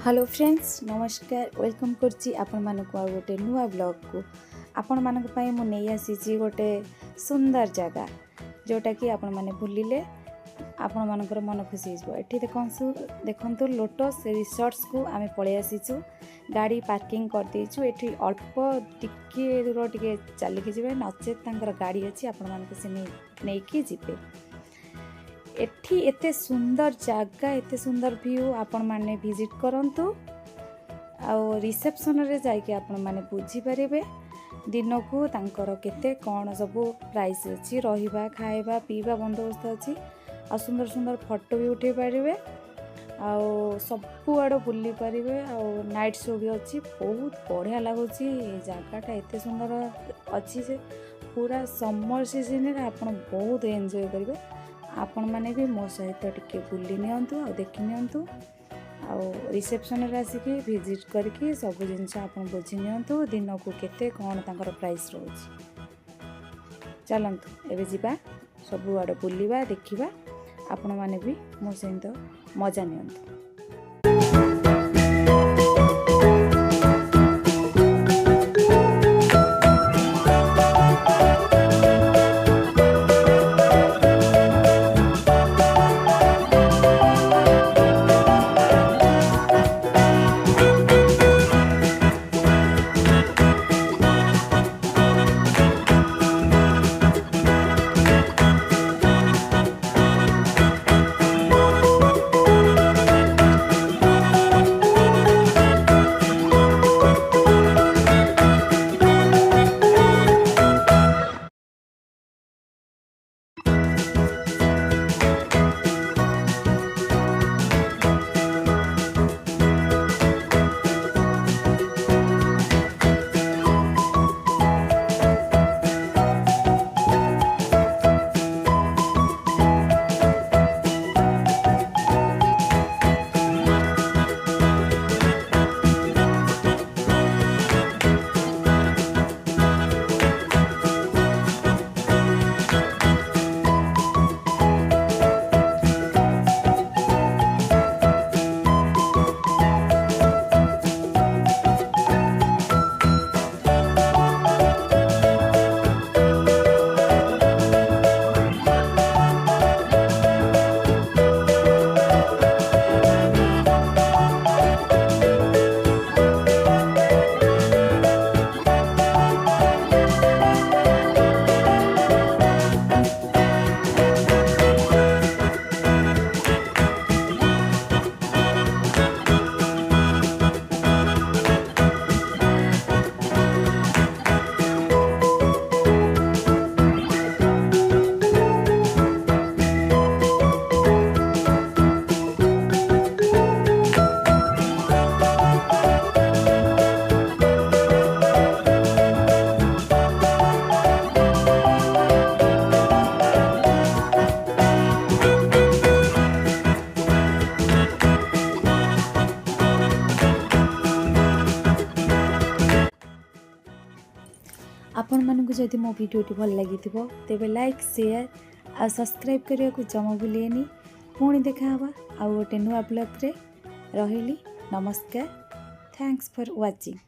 Hello friends नमस्कार welcome करछि आपण मानक आ गोटे नुआ ब्लॉग को आपण मानक पई मु नै आसी गोटे सुंदर जगह जोटा कि आपण माने बुलिले आपण मानकर मन खुशी हो। एठी देखंतु लोटस रिसोर्ट्स को आमे पळे आसीचु गाड़ी पार्किंग कर देइचु। एठी अल्प टिके दूर टिके चली के जिवे नचे तांकर गाड़ी अछि आपण मानक से नै कि जिवे। एठी एते सुंदर जगह एते सुंदर व्यू आपण माने विजिट करंतु आ रिसेप्शन रे जाय के आपण माने बुझी परिबे दिन को तांकर केते कोन सब प्राइस अछि रहिबा खाइबा पीबा बंदोबस्त अछि आ सुंदर सुंदर फोटो भी उठे पारिबे आ सब आड़ बुली पारिबे आ नाइट शो भी अछि। बहुत बढ़िया लागुची ए जगहटा एते सुंदर अछि जे पूरा समर सीजन रे आपण बहुत एन्जॉय करिवे। आपण माने भी मो सहित टिके बुली नियंतु आ देखि नियंतु आ रिसेप्शन रे आसिकी विजिट करके सब जिनस आपण बुझी नियंतु दिन को केते कोन तांकर प्राइस रहउची। चलंतु एबे जिबा सब आड़ बुलीबा देखिबा आपण माने भी मो सहित मजा नियंतु। आपण मानक जदि मो वीडियोटी भल लगी तेबे लाइक शेयर आ सब्सक्राइब करिया को जमा भूलिएनी। पुणी देखा हवा आ गोटे नुआ ब्लॉग रे रहिली। नमस्कार, थैंक्स फॉर वाचिंग।